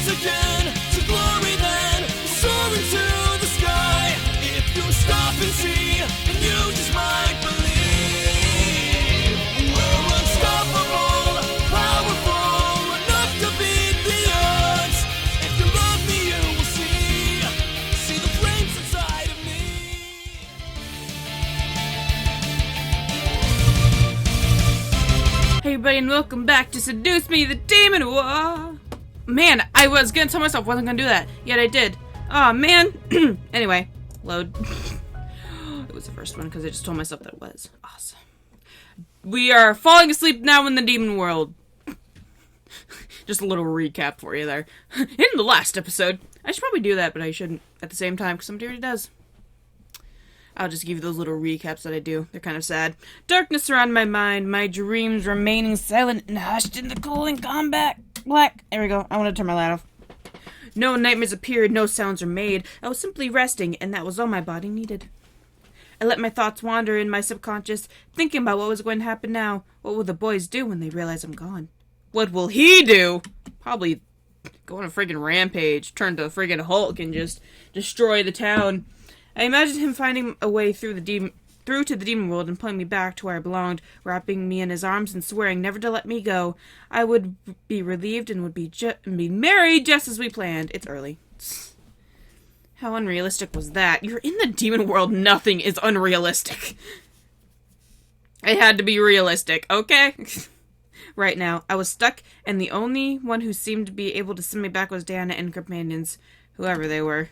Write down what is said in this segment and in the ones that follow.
rise again to glory then, soaring to the sky. If you stop and see, then you just might believe. We're unstoppable, powerful, enough to beat the odds. If you love me, you will see the flames inside of me. Hey everybody, and welcome back to Seduce Me, the Demon War! Man, I was gonna tell myself I wasn't gonna do that, yet I did. Aw, man! Anyway, load. It was the first one, because I just told myself that it was. Awesome. We are falling asleep now in the demon world. Just a little recap for you there. In the last episode, I should probably do that, but I shouldn't at the same time, because somebody already does. I'll just give you those little recaps that I do. They're kind of sad. Darkness surrounded my mind, my dreams remaining silent and hushed in the cooling combat. Black. There we go. I want to turn my light off. No nightmares appeared, no sounds were made. I was simply resting, and that was all my body needed. I let my thoughts wander in my subconscious, thinking about what was going to happen now. What will the boys do when they realize I'm gone? What will he do? Probably go on a friggin' rampage, turn to a friggin' Hulk, and just destroy the town. I imagined him finding a way through to the demon world and pulling me back to where I belonged, wrapping me in his arms and swearing never to let me go. I would be relieved and would be married just as we planned. It's early. How unrealistic was that? You're in the demon world. Nothing is unrealistic. It had to be realistic, okay? Right now, I was stuck, and the only one who seemed to be able to send me back was Diana and companions, whoever they were.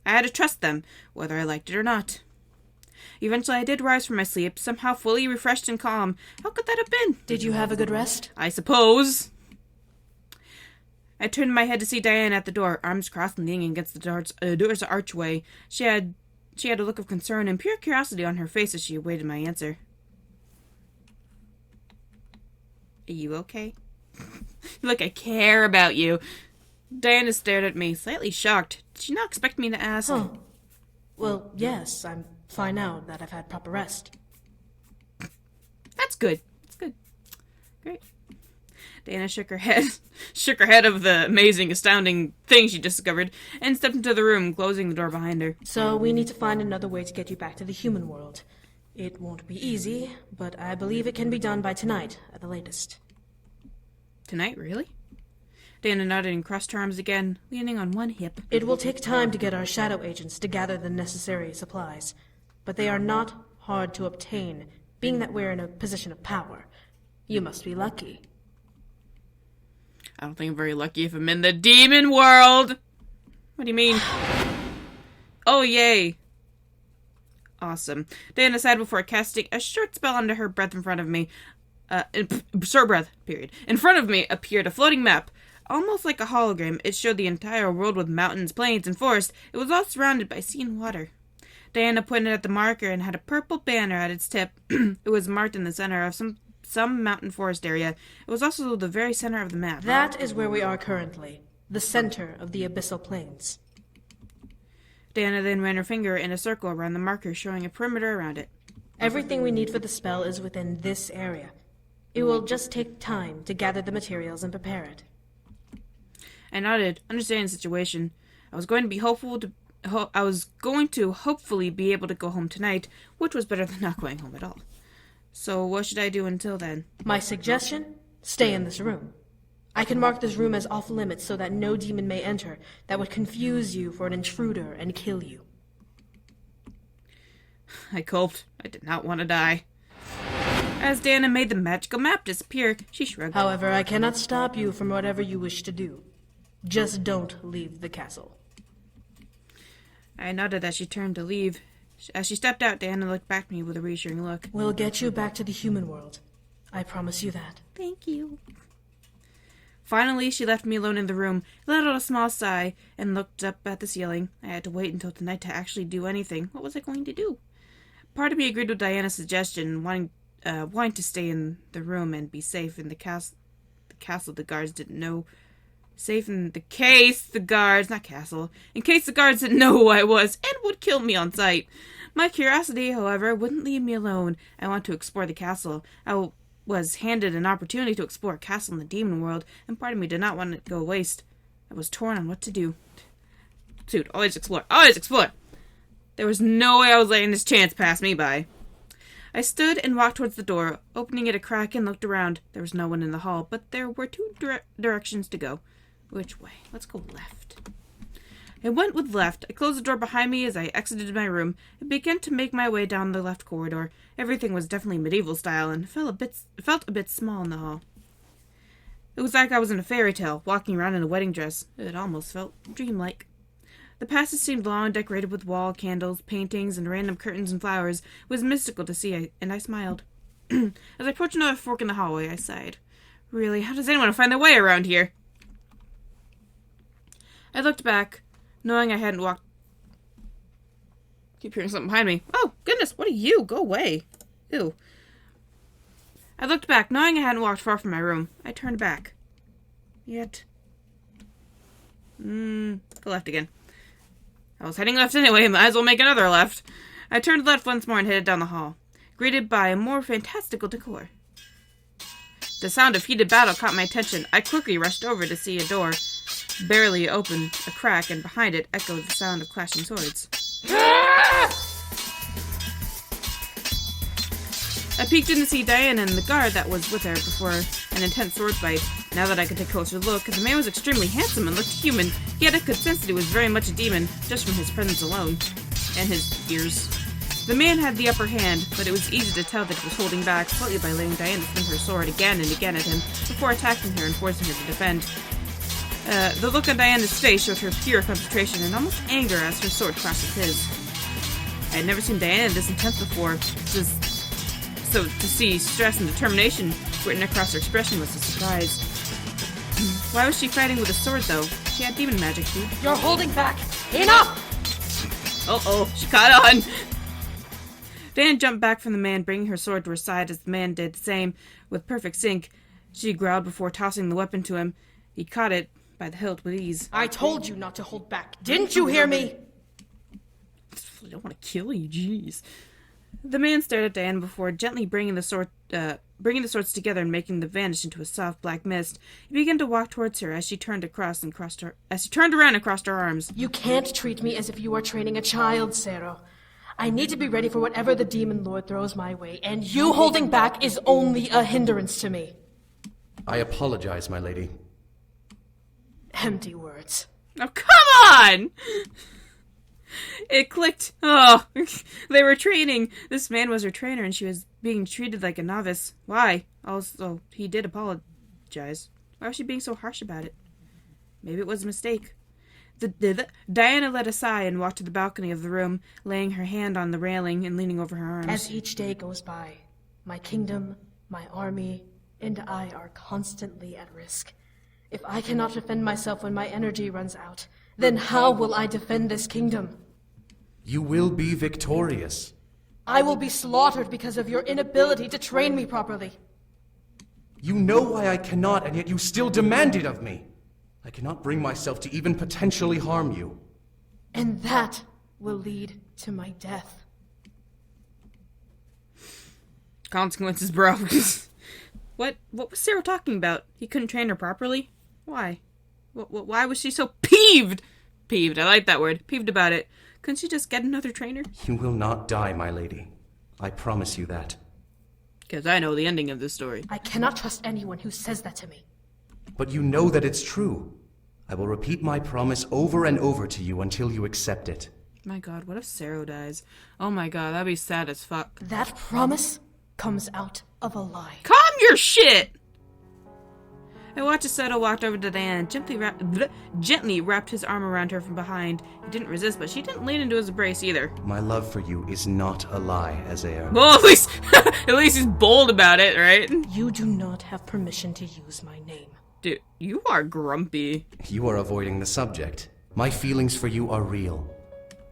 I had to trust them, whether I liked it or not. Eventually I did rise from my sleep, somehow fully refreshed and calm. How could that have been? Did you have a good rest? I suppose. I turned my head to see Diana at the door, arms crossed and leaning against the door's archway. She had a look of concern and pure curiosity on her face as she awaited my answer. Are you okay? Look, I care about you. Diana stared at me, slightly shocked. Did she not expect me to ask? Huh. Well, yes, I'm fine now that I've had proper rest. That's good. That's good. Great. Diana shook her head of the amazing, astounding thing she discovered, and stepped into the room, closing the door behind her. So we need to find another way to get you back to the human world. It won't be easy, but I believe it can be done by tonight, at the latest. Tonight, really? Diana nodded and crossed her arms again, leaning on one hip. It will take time to get our shadow agents to gather the necessary supplies, but they are not hard to obtain, being that we're in a position of power. You must be lucky. I don't think I'm very lucky if I'm in the demon world! What do you mean? Oh, yay. Awesome. Diana sighed before casting a short spell under her breath in front of me. Period. In front of me appeared a floating map. Almost like a hologram, it showed the entire world with mountains, plains, and forests. It was all surrounded by sea and water. Diana pointed at the marker and had a purple banner at its tip. It was marked in the center of some mountain forest area. It was also the very center of the map. That is where we are currently, the center of the abyssal plains. Diana then ran her finger in a circle around the marker, showing a perimeter around it. Everything we need for the spell is within this area. It will just take time to gather the materials and prepare it. I nodded, understanding the situation. I was going to hopefully be able to go home tonight, which was better than not going home at all. So what should I do until then? My suggestion? Stay in this room. I can mark this room as off limits so that no demon may enter that would confuse you for an intruder and kill you. I gulped. I did not want to die. As Diana made the magical map disappear, she shrugged. However, I cannot stop you from whatever you wish to do. Just don't leave the castle. I nodded as she turned to leave. As she stepped out, Diana looked back at me with a reassuring look. We'll get you back to the human world. I promise you that. Thank you. Finally, she left me alone in the room, let out a small sigh, and looked up at the ceiling. I had to wait until tonight to actually do anything. What was I going to do? Part of me agreed with Diana's suggestion, wanting to stay in the room and be safe in the castle. The guards didn't know. Safe in the case the guards, not castle, in case the guards didn't know who I was and would kill me on sight. My curiosity, however, wouldn't leave me alone. I wanted to explore the castle. I was handed an opportunity to explore a castle in the demon world, and part of me did not want it to go waste. I was torn on what to do. Dude, always explore. Always explore! There was no way I was letting this chance pass me by. I stood and walked towards the door, opening it a crack and looked around. There was no one in the hall, but there were two directions to go. Which way? Let's go left. I went with left. I closed the door behind me as I exited my room and began to make my way down the left corridor. Everything was definitely medieval style and felt a bit small in the hall. It was like I was in a fairy tale, walking around in a wedding dress. It almost felt dreamlike. The passage seemed long, decorated with wall candles, paintings, and random curtains and flowers. It was mystical to see, and I smiled. As I approached another fork in the hallway, I sighed. Really, how does anyone find their way around here? I looked back, knowing I hadn't walked... Keep hearing something behind me. Oh, goodness, what are you? Go away. Ew. I looked back, knowing I hadn't walked far from my room. I turned back. Yet... Go left again. I was heading left anyway, might as well make another left. I turned left once more and headed down the hall, greeted by a more fantastical decor. The sound of heated battle caught my attention. I quickly rushed over to see a door barely open a crack, and behind it echoed the sound of clashing swords. I peeked in to see Diana and the guard that was with her before an intense sword fight. Now that I could take a closer look, the man was extremely handsome and looked human, yet I could sense that he was very much a demon, just from his presence alone. And his ears. The man had the upper hand, but it was easy to tell that he was holding back, slightly by letting Diana swing her sword again and again at him, before attacking her and forcing her to defend. The look on Diana's face showed her pure concentration and almost anger as her sword clashed with his. I had never seen Diana this intense before, so to see stress and determination written across her expression was a surprise. Why was she fighting with a sword, though? She had demon magic, too. You're holding back! Enough! Uh-oh, she caught on! Diana jumped back from the man, bringing her sword to her side as the man did the same, with perfect sync. She growled before tossing the weapon to him. He caught it by the hilt with ease. I told you not to hold back. Didn't you hear me? I don't want to kill you, jeez. The man stared at Diana before gently bringing the swords together and making them vanish into a soft black mist. He began to walk towards her as she turned around and crossed her arms. You can't treat me as if you are training a child, Sarah. I need to be ready for whatever the demon lord throws my way, and you holding back is only a hindrance to me. I apologize, my lady. Empty words. Oh, come on! It clicked. Oh, they were training. This man was her trainer, and she was being treated like a novice. Why? Also, he did apologize. Why was she being so harsh about it? Maybe it was a mistake. Diana let a sigh and walked to the balcony of the room, laying her hand on the railing and leaning over her arms. As each day goes by, my kingdom, my army, and I are constantly at risk. If I cannot defend myself when my energy runs out, then how will I defend this kingdom? You will be victorious. I will be slaughtered because of your inability to train me properly. You know why I cannot, and yet you still demand it of me. I cannot bring myself to even potentially harm you. And that will lead to my death. Consequences, bro. What was Sarah talking about? He couldn't train her properly? Why? Why was she so peeved? Peeved, I like that word. Peeved about it. Couldn't she just get another trainer? You will not die, my lady. I promise you that. Because I know the ending of this story. I cannot trust anyone who says that to me. But you know that it's true. I will repeat my promise over and over to you until you accept it. My god, what if Sarah dies? Oh my god, that'd be sad as fuck. That promise comes out of a lie. Calm your shit! I watched as Seto walked over to Diana and gently wrapped his arm around her from behind. He didn't resist, but she didn't lean into his embrace either. My love for you is not a lie, Azair. Well, at least he's bold about it, right? You do not have permission to use my name. Dude, you are grumpy. You are avoiding the subject. My feelings for you are real.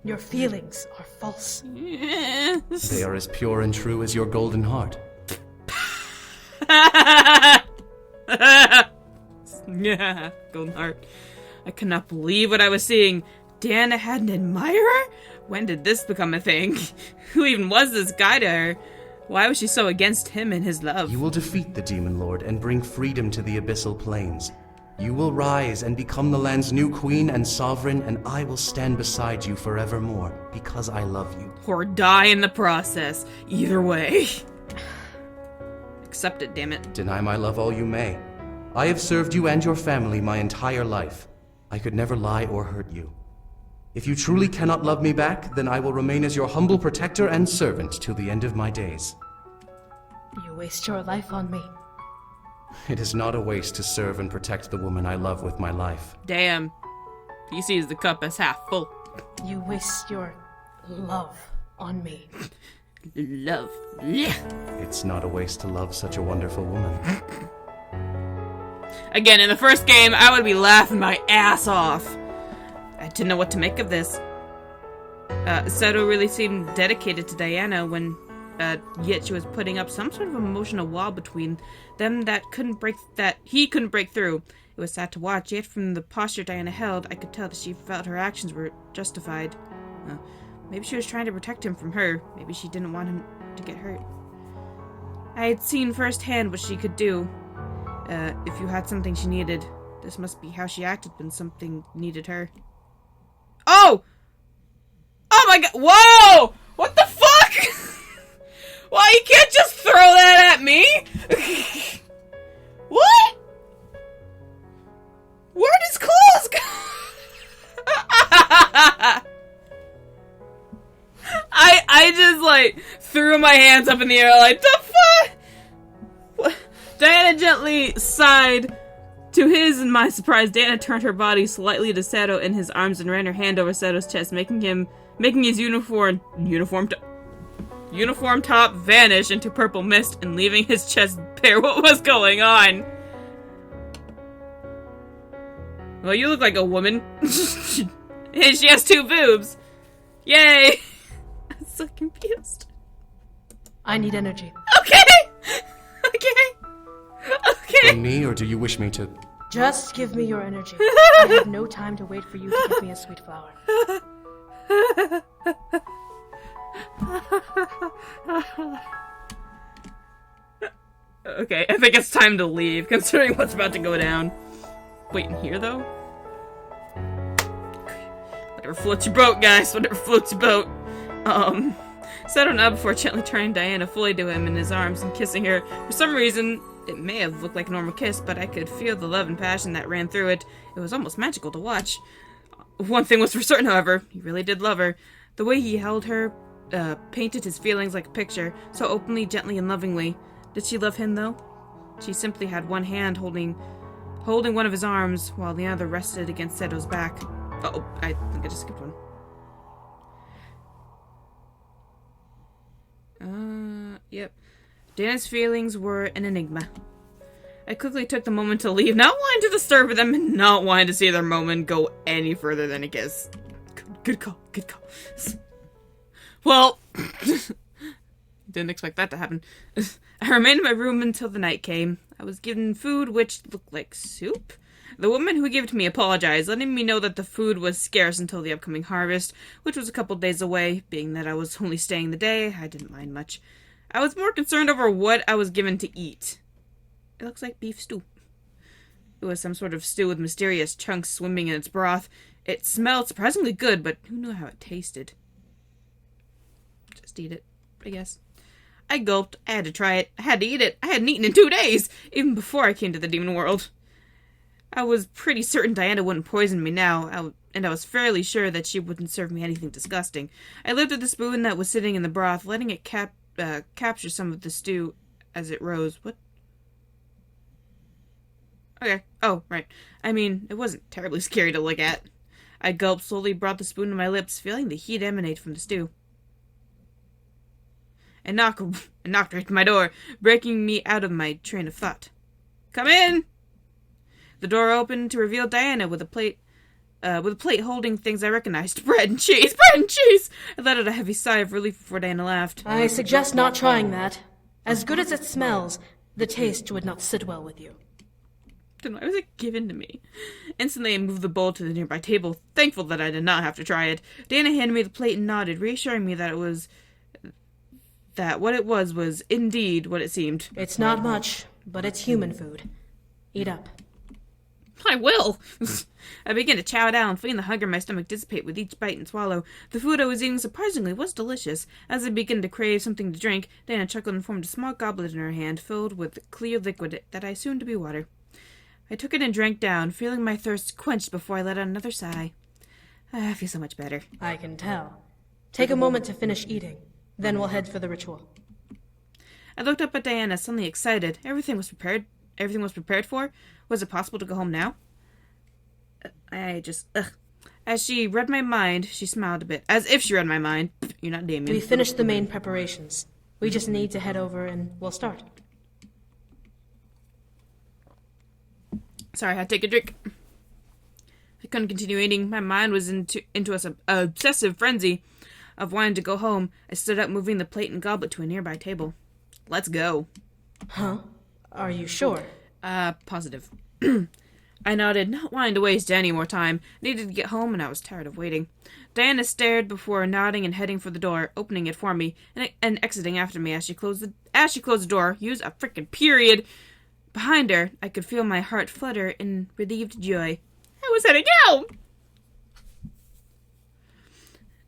Your feelings are false. Yes. They are as pure and true as your golden heart. Yeah, golden heart. I could not believe what I was seeing. Diana had an admirer? When did this become a thing? Who even was this guy to her? Why was she so against him and his love? You will defeat the Demon Lord and bring freedom to the Abyssal Plains. You will rise and become the land's new queen and sovereign, and I will stand beside you forevermore, because I love you. Or die in the process. Either way. Accept it, damn it. Deny my love all you may. I have served you and your family my entire life. I could never lie or hurt you. If you truly cannot love me back, then I will remain as your humble protector and servant till the end of my days. You waste your life on me. It is not a waste to serve and protect the woman I love with my life. Damn. He sees the cup as half full. You waste your love on me. Love. Yeah. It's not a waste to love such a wonderful woman. Again, in the first game, I would be laughing my ass off. I didn't know what to make of this. Seto really seemed dedicated to Diana when, yet she was putting up some sort of emotional wall between them that he couldn't break through. It was sad to watch, yet from the posture Diana held, I could tell that she felt her actions were justified. Maybe she was trying to protect him from her. Maybe she didn't want him to get hurt. I had seen firsthand what she could do. If you had something she needed, this must be how she acted when something needed her. Oh! Oh my god! Whoa! What the fuck? Well, you can't just throw that at me! What? Where does clothes go? I just, like, threw my hands up in the air like, the fuck? What? Diana gently sighed. To his and my surprise, Diana turned her body slightly to Seto in his arms and ran her hand over Seto's chest, making his uniform top vanish into purple mist and leaving his chest bare. What was going on? Well, you look like a woman. And she has 2 boobs. Yay! I'm so confused. I need energy. Okay! Okay! From me, or do you wish me to... Just give me your energy. I have no time to wait for you to give me a sweet flower. Okay, I think it's time to leave, considering what's about to go down. Wait, in here, though? Whatever floats your boat, guys. Whatever floats your boat. Settled up before gently turning Diana fully to him in his arms and kissing her. For some reason, it may have looked like a normal kiss, but I could feel the love and passion that ran through it. It was almost magical to watch. One thing was for certain, however, he really did love her. The way he held her, painted his feelings like a picture, so openly, gently, and lovingly. Did she love him, though? She simply had one hand holding one of his arms, while the other rested against Seto's back. Oh, I think I just skipped one. Yep. Diana's feelings were an enigma. I quickly took the moment to leave, not wanting to disturb them and not wanting to see their moment go any further than a kiss. Good call. Well, didn't expect that to happen. I remained in my room until the night came. I was given food which looked like soup. The woman who gave it to me apologized, letting me know that the food was scarce until the upcoming harvest, which was a couple days away. Being that I was only staying the day, I didn't mind much. I was more concerned over what I was given to eat. It looks like beef stew. It was some sort of stew with mysterious chunks swimming in its broth. It smelled surprisingly good, but who knew how it tasted? Just eat it, I guess. I gulped. I had to try it. I had to eat it. I hadn't eaten in 2 days, even before I came to the demon world. I was pretty certain Diana wouldn't poison me now, and I was fairly sure that she wouldn't serve me anything disgusting. I lifted the spoon that was sitting in the broth, letting it capture some of the stew as it rose. What? Okay. Oh, right. I mean, it wasn't terribly scary to look at. I gulped, slowly brought the spoon to my lips, feeling the heat emanate from the stew. And knocked right at my door, breaking me out of my train of thought. Come in! The door opened to reveal Diana with a plate holding things I recognized. Bread and cheese! I let out a heavy sigh of relief before Diana laughed. I suggest not trying that. As good as it smells, the taste would not sit well with you. Then why was it given to me? Instantly, I moved the bowl to the nearby table, thankful that I did not have to try it. Diana handed me the plate and nodded, reassuring me that what it was indeed what it seemed. It's not much, but it's human food. Eat up. I will. I began to chow down, feeling the hunger in my stomach dissipate with each bite and swallow. The food I was eating surprisingly was delicious. As I began to crave something to drink, Diana chuckled and formed a small goblet in her hand, filled with clear liquid that I assumed to be water. I took it and drank down, feeling my thirst quenched before I let out another sigh. I feel so much better. I can tell. Take a moment to finish eating. Then we'll head for the ritual. I looked up at Diana, suddenly excited. Everything was prepared for? Was it possible to go home now? As she read my mind, she smiled a bit. As if she read my mind. You're not Damien. We finished the main preparations. We just need to head over and we'll start. Sorry, I had to take a drink. I couldn't continue eating. My mind was into an obsessive frenzy of wanting to go home. I stood up, moving the plate and goblet to a nearby table. Let's go. Huh? Are you sure? Positive. I nodded, not wanting to waste any more time. I needed to get home, and I was tired of waiting. Diana stared before nodding and heading for the door, opening it for me, and exiting after me as she closed the door. Use a frickin' period. Behind her, I could feel my heart flutter in relieved joy. I was heading out!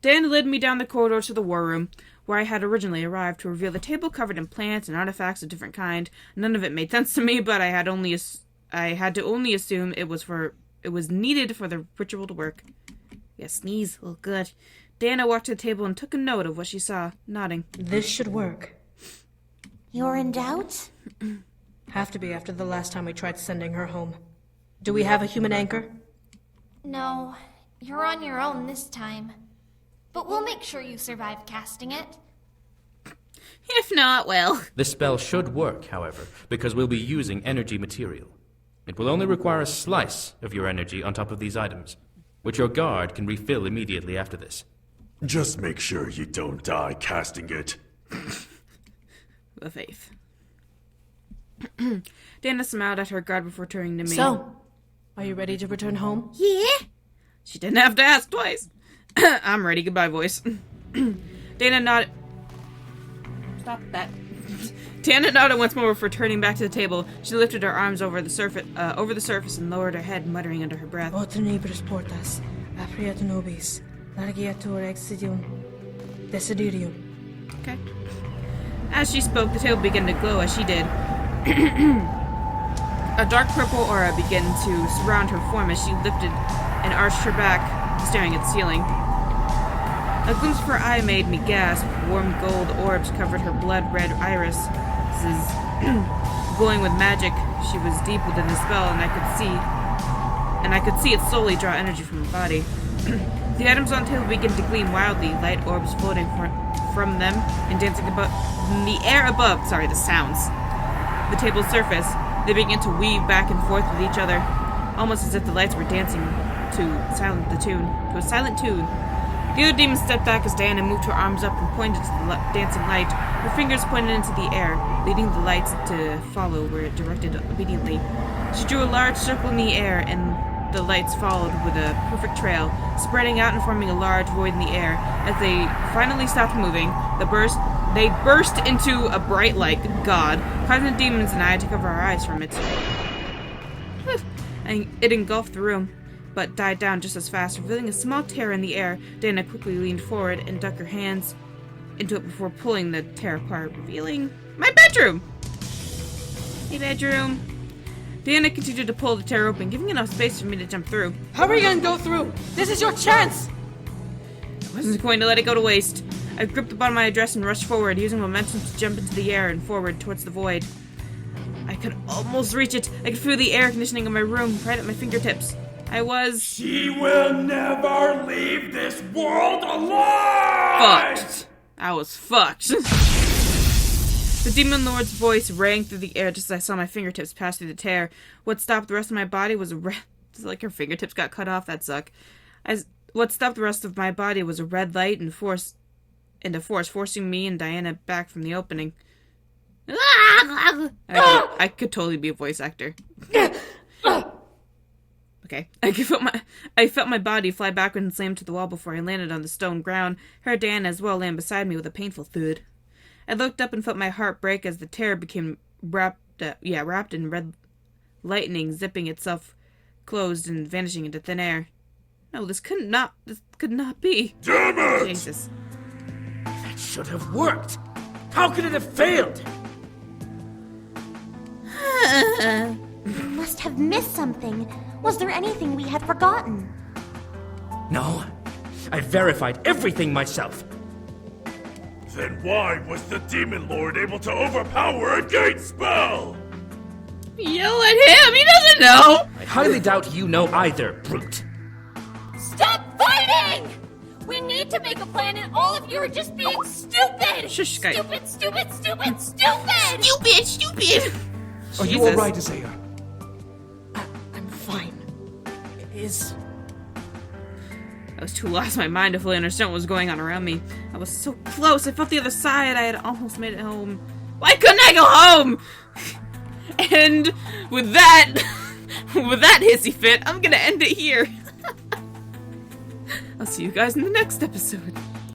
Diana led me down the corridor to the war room, where I had originally arrived, to reveal the table covered in plants and artifacts of different kind. None of it made sense to me, but I had to only assume it was needed for the ritual to work. Yeah, sneeze. Oh, good. Diana walked to the table and took a note of what she saw, nodding. This should work. You're in doubt? Have to be after the last time we tried sending her home. Do we have a human anchor? No, you're on your own this time. But we'll make sure you survive casting it. If not, well... The spell should work, however, because we'll be using energy material. It will only require a slice of your energy on top of these items, which your guard can refill immediately after this. Just make sure you don't die casting it. The faith. Diana smiled at her guard before turning to me. So, are you ready to return home? Yeah? She didn't have to ask twice. I'm ready. Goodbye, voice. Dana nodded. Stop that. Dana nodded once more before turning back to the table. She lifted her arms over the surface and lowered her head, muttering under her breath. Otnibus portas, apriat nobis, largiatur exidium, desiderium. Okay. As she spoke, the table began to glow as she did. A dark purple aura began to surround her form as she lifted and arched her back, staring at the ceiling. A glimpse of her eye made me gasp. Warm gold orbs covered her blood-red irises, glowing with magic. She was deep within the spell, and I could see it slowly draw energy from her body. The items on the table began to gleam wildly, light orbs floating from them and dancing about in the air above. Sorry, the sounds. The table's surface. They began to weave back and forth with each other, almost as if the lights were dancing to a silent tune. The other demon stepped back as Diana moved her arms up and pointed to the dancing light. Her fingers pointed into the air, leading the lights to follow where it directed obediently. She drew a large circle in the air, and the lights followed with a perfect trail, spreading out and forming a large void in the air. As they finally stopped moving, they burst into a bright light. God, causing the demons and I to cover our eyes from it. And it engulfed the room, but died down just as fast, revealing a small tear in the air. Dana quickly leaned forward and dug her hands into it before pulling the tear apart, revealing my bedroom! Hey, bedroom. Dana continued to pull the tear open, giving enough space for me to jump through. Hurry and go through! This is your chance! I wasn't going to let it go to waste. I gripped the bottom of my dress and rushed forward, using momentum to jump into the air and forward towards the void. I could almost reach it. I could feel the air conditioning of my room right at my fingertips. She will never leave this world alive! Fucked. I was fucked. The demon lord's voice rang through the air just as I saw my fingertips pass through the tear. What stopped the rest of my body was a red... It's like her fingertips got cut off. That suck. What stopped the rest of my body was a red light and a force forcing me and Diana back from the opening. I could totally be a voice actor. Okay. I felt my body fly backward and slam to the wall before I landed on the stone ground. Heard Diana as well land beside me with a painful thud. I looked up and felt my heart break as the tear became wrapped in red lightning, zipping itself closed and vanishing into thin air. No, this could not be. Damn it! Jesus. That should have worked. How could it have failed? You must have missed something. Was there anything we had forgotten? No. I verified everything myself. Then why was the Demon Lord able to overpower a gate spell? Yell at him! He doesn't know! I highly doubt you know either, brute. Stop fighting! We need to make a plan and all of you are just being stupid! Shush, guy. Stupid! Stupid! Are you Jesus. alright, Isaiah? I'm fine. Is... I was too lost in my mind to fully understand what was going on around me. I was so close. I felt the other side. I had almost made it home. Why couldn't I go home? And with that, hissy fit, I'm gonna end it here. I'll see you guys in the next episode.